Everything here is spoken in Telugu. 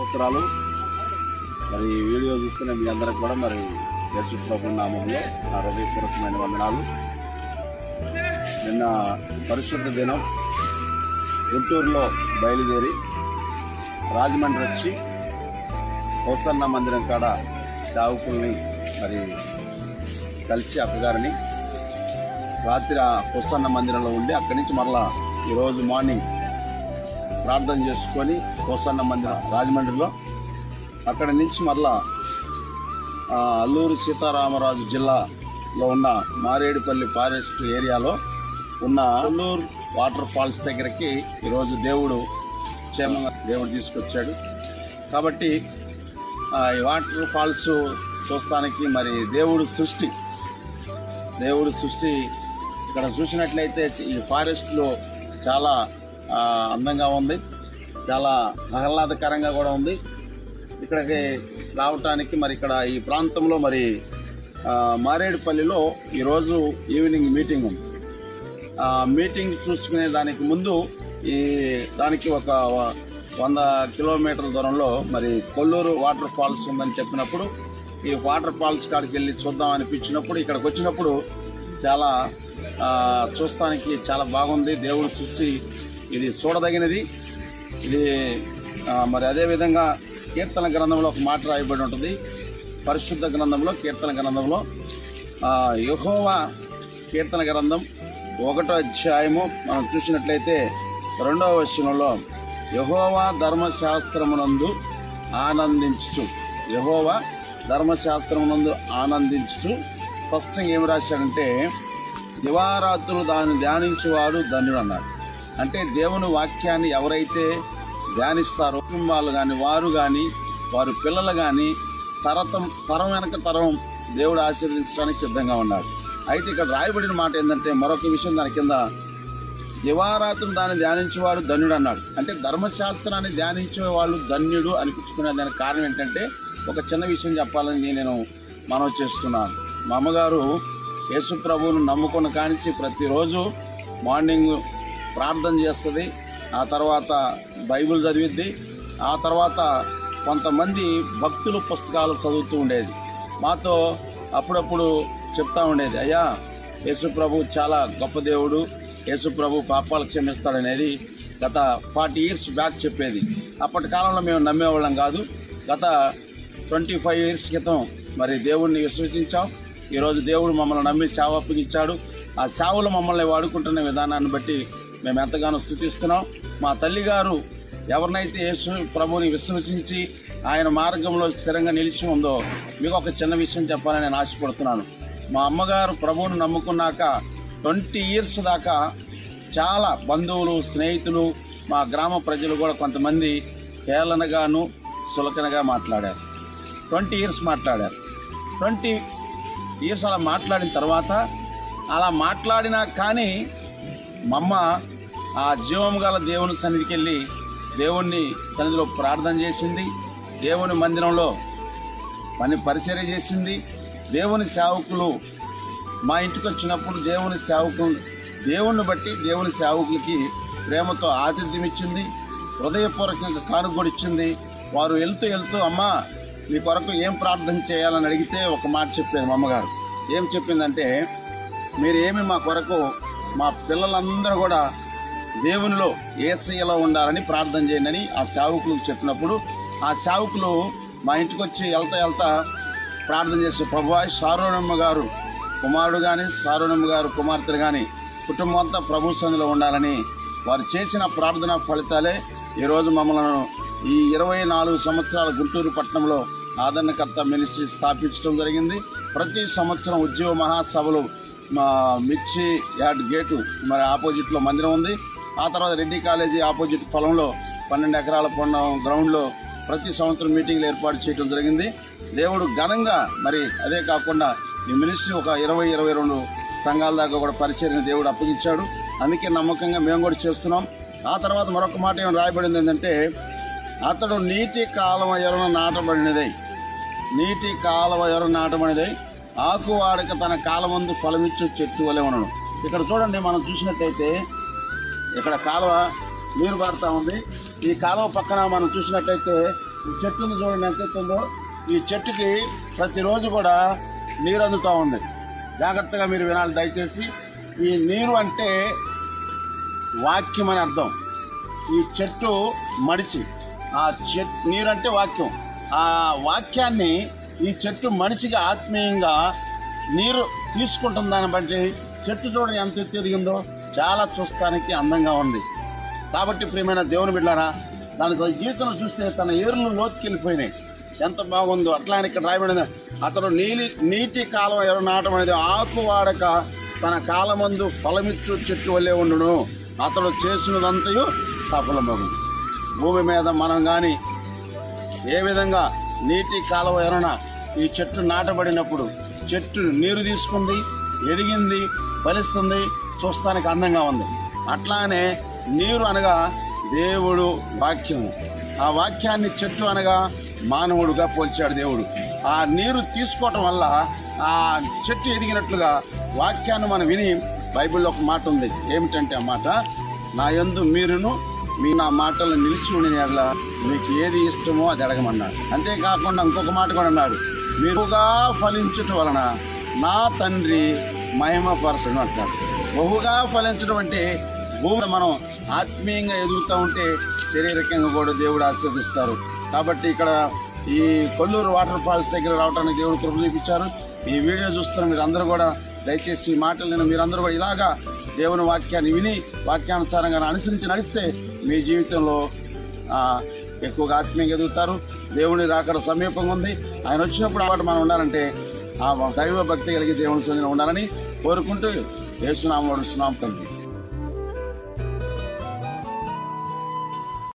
స్తోత్రాలు. మరి ఈ వీడియో చూస్తున్న మీ అందరికి కూడా మరి యేసు ప్రభు నామములో నా హృదయపూర్వకమైన వందనాలు. నిన్న పరిశుద్ధ దినం గుంటూరులో బయలుదేరి రాజమండ్రి వచ్చి హోసన్న మందిరం కాడ సేవకుల్ని మరి కలిసి అక్కగారిని రాత్రి ఆ హోసన్న మందిరంలో ఉండి అక్కడి నుంచి మరలా ఈరోజు మార్నింగ్ ప్రార్థన చేసుకొని హోసన్న మందిరం రాజమండ్రిలో అక్కడి నుంచి మరలా అల్లూరు సీతారామరాజు జిల్లాలో ఉన్న మారేడుపల్లి ఫారెస్ట్ ఏరియాలో ఉన్న అల్లూరు వాటర్ ఫాల్స్ దగ్గరికి ఈరోజు దేవుడు క్షేమంగా దేవుడు తీసుకొచ్చాడు. కాబట్టి ఈ వాటర్ ఫాల్స్ చూస్తానికి మరి దేవుడు సృష్టి ఇక్కడ చూసినట్లయితే ఈ ఫారెస్ట్లో చాలా అందంగా ఉంది, చాలా ఆహ్లాదకరంగా కూడా ఉంది. ఇక్కడికి రావటానికి మరి ఇక్కడ ఈ ప్రాంతంలో మరి మారేడుపల్లిలో ఈరోజు ఈవినింగ్ మీటింగ్ ఉంది. మీటింగ్ చూసుకునే దానికి ముందు దానికి ఒక 100 కిలోమీటర్ల దూరంలో మరి కొల్లూరు వాటర్ ఫాల్స్ ఉందని చెప్పినప్పుడు ఈ వాటర్ ఫాల్స్ కాడికి వెళ్ళి చూద్దాం అనిపించినప్పుడు ఇక్కడికి వచ్చినప్పుడు చాలా చూస్తానికి చాలా బాగుంది. దేవుడి సృష్టి ఇది చూడదగినది. ఇది మరి అదేవిధంగా కీర్తన గ్రంథంలో ఒక మాట రాయబడి ఉంటుంది. పరిశుద్ధ గ్రంథంలో కీర్తన గ్రంథంలో యెహోవా కీర్తన గ్రంథం 1వ అధ్యాయము మనం చూసినట్లయితే 2వ వచనంలో యెహోవా ధర్మశాస్త్రమునందు ఆనందించుచు స్పష్టంగా ఏమి రాశాడంటే దివారాత్రులు దాన్ని ధ్యానించేవాడు ధన్యుడు అన్నాడు. అంటే దేవుని వాక్యాన్ని ఎవరైతే ధ్యానిస్తారో కుటుంబాలు కానీ వారు కానీ వారి పిల్లలు కానీ తరం వెనక తరం దేవుడు ఆశీర్వదించడానికి సిద్ధంగా ఉన్నాడు. అయితే ఇక్కడ రాయబడిన మాట ఏంటంటే మరొక విషయం దాని కింద దివారాత్రులు దాన్ని ధ్యానించేవాడు ధన్యుడు అన్నాడు. అంటే ధర్మశాస్త్రాన్ని ధ్యానించే వాళ్ళు ధన్యుడు అనిపించుకునే దానికి కారణం ఏంటంటే ఒక చిన్న విషయం చెప్పాలని నేను మనవి చేస్తున్నాను. మా అమ్మగారు యేసు ప్రభువును నమ్ముకున్న కానించి ప్రతిరోజు మార్నింగ్ ప్రార్థన చేస్తుంది, ఆ తర్వాత బైబిల్ చదివిద్ది, ఆ తర్వాత కొంతమంది భక్తులు పుస్తకాలు చదువుతూ ఉండేది. మాతో అప్పుడప్పుడు చెప్తా ఉండేది, అయ్యా యేసు ప్రభు చాలా గొప్ప దేవుడు, యేసు ప్రభు పాపాలు క్షమిస్తాడనేది గత 40 years బ్యాక్ చెప్పేది. అప్పటి కాలంలో మేము నమ్మేవాళ్ళం కాదు. గత 25 years క్రితం మరి దేవుణ్ణి విశ్వసించాం. ఈరోజు దేవుడు మమ్మల్ని నమ్మి సేవ అప్పగించాడు. ఆ సేవలు మమ్మల్ని వాడుకుంటున్న విధానాన్ని బట్టి మేము ఎంతగానో స్తుతిస్తున్నాం. మా తల్లిగారు ఎవరినైతే యేసు ప్రభుని విశ్వసించి ఆయన మార్గంలో స్థిరంగా నిలిచి ఉందో మీకు ఒక చిన్న విషయం చెప్పాలని నేను ఆశపడుతున్నాను. మా అమ్మగారు ప్రభువును నమ్ముకున్నాక 20 years దాకా చాలా బంధువులు స్నేహితులు మా గ్రామ ప్రజలు కూడా కొంతమంది హేళనగాను సులకనగా మాట్లాడారు. 20 years మాట్లాడారు. 20 years అలా మాట్లాడిన తర్వాత అలా మాట్లాడినా కానీ మా అమ్మ ఆ జీవం గల దేవుని సన్నిధికి వెళ్ళి దేవుణ్ణి సన్నిధిలో ప్రార్థన చేసింది, దేవుని మందిరంలో పరిచర్య చేసింది. దేవుని సేవకులు మా ఇంటికి వచ్చినప్పుడు దేవుణ్ణి బట్టి దేవుని సేవకులకి ప్రేమతో ఆతిథ్యం ఇచ్చింది, హృదయపూర్వకంగా కానుగోడిచ్చింది. వారు వెళ్తూ అమ్మా మీ కొరకు ఏం ప్రార్థన చేయాలని అడిగితే ఒక మాట చెప్పారు మా అమ్మగారు. ఏం చెప్పిందంటే మీరేమి మా కొరకు మా పిల్లలందరూ కూడా దేవునిలో యేసయ్యలో ఉండాలని ప్రార్థన చేయండి అని ఆ సేవకులకు చెప్పినప్పుడు ఆ సేవకులు మా ఇంటికి వచ్చి వెళ్తా ప్రార్థన చేసే ప్రభువా సారోనమ్మ గారు కుమారుడు కానీ సారోనమ్మ గారు కుమార్తెలు కానీ కుటుంబం అంతా ప్రభు సన్నిధిలో ఉండాలని వారు చేసిన ప్రార్థన ఫలితాలే ఈరోజు మమ్మల్ని ఈ 24 సంవత్సరాల గుంటూరు పట్టణంలో ఆదరణకర్త మినిస్ట్రీ స్థాపించడం జరిగింది. ప్రతి సంవత్సరం ఉద్యోగ మహాసభలు మిర్చి యార్డ్ గేటు మరి ఆపోజిట్లో మందిరం ఉంది. ఆ తర్వాత రెడ్డి కాలేజీ ఆపోజిట్ పొలంలో 12 ఎకరాల గ్రౌండ్లో ప్రతి సంవత్సరం మీటింగ్లు ఏర్పాటు చేయడం జరిగింది. దేవుడు ఘనంగా మరి అదే కాకుండా ఈ మినిస్ట్రీ ఒక 20-22 సంఘాల దాకా కూడా పరిచర్యను దేవుడు అప్పగించాడు. అందుకే నమ్మకంగా మేము కూడా చేస్తున్నాం. ఆ తర్వాత మరొక మాట ఏమైనా రాయబడింది ఏంటంటే అతడు నీటి కాలువ ఎరున నాటబడినదై ఆకువాడక తన కాలమందు ఫలమిచ్చు చెట్టు వలె ఉండను. ఇక్కడ చూడండి, మనం చూసినట్టయితే ఇక్కడ కాలువ నీరు పారుతా ఉంది. ఈ కాలువ పక్కన మనం చూసినట్టయితే ఈ చెట్టును చూడండి ఎంత ఎత్తుందో. ఈ చెట్టుకి ప్రతిరోజు కూడా నీరు అందుతూ ఉంది. జాగ్రత్తగా మీరు వినాలి దయచేసి. ఈ నీరు అంటే వాక్యం అని అర్థం. ఈ చెట్టు మడిచి, ఆ చెట్టు నీరు అంటే వాక్యం. ఆ వాక్యాన్ని ఈ చెట్టు మనిషిగా ఆత్మీయంగా నీరు తీసుకుంటుంది. దాన్ని బట్టి చెట్టు చూడండి ఎంత ఎదిగిందో, చాలా చూస్తానికి అందంగా ఉంది. కాబట్టి ప్రియమైన దేవుని బిడ్డలారా, దాని జీవితంలో చూస్తే తన ఏర్లు లోతుకెళ్ళిపోయినాయి, ఎంత బాగుందో. అట్లా ఇక్కడ రాయబడింది, అతడు నీటి కాలం ఎవరు నాటం అనేది ఆకు వాడక తన కాలమందు ఫలమిచ్చు చెట్టు వల్లే ఉండును, అతడు చేసినదంతయు సఫలమగు. భూమి మీద మనం గాని ఏ విధంగా నీటి కాలువ ఎరున ఈ చెట్టు నాటబడినప్పుడు చెట్టు నీరు తీసుకుంది, ఎదిగింది, ఫలిస్తుంది, చూస్తానికి అందంగా ఉంది. అట్లానే నీరు అనగా దేవుడు వాక్యము. ఆ వాక్యాన్ని చెట్టు అనగా మానవుడుగా పోల్చాడు దేవుడు. ఆ నీరు తీసుకోవటం వల్ల ఆ చెట్టు ఎదిగినట్లుగా వాక్యాన్ని మనం విని, బైబిల్లో ఒక మాట ఉంది, ఏమిటంటే ఆ మాట, నా యందు మీరును మీ నా మాటలు నిలిచి ఉండిన మీకు ఏది ఇష్టమో అది అడగమన్నాడు. అంతేకాకుండా ఇంకొక మాట కూడా అన్నాడు, మీరుగా ఫలించటం వలన నా తండ్రి మహిమపరచను అంటాడు. బహుగా ఫలించడం అంటే భూమి మనం ఆత్మీయంగా ఎదుగుతూ ఉంటే శారీరకంగా కూడా దేవుడు ఆశీర్వదిస్తారు. కాబట్టి ఇక్కడ ఈ కొల్లూరు వాటర్ ఫాల్స్ దగ్గర రావడానికి దేవుడు కృప చూపించారు. ఈ వీడియో చూస్తున్న మీరందరూ కూడా దయచేసి ఈ మాటలను మీరందరూ కూడా ఇలాగా దేవుని వాక్యాన్ని విని వాక్యానుసారంగా అనుసరించి నడిస్తే మీ జీవితంలో ఎక్కువగా ఆత్మీయంగా ఎదుగుతారు. దేవుని రాకడ సమీపంగా ఉంది. ఆయన వచ్చినప్పుడు ఆ మనం ఉండాలంటే ఆ దైవ భక్తి కలిగి దేవుని సన్నిధిలో ఉండాలని కోరుకుంటూ యేసునామములో తండ్రి.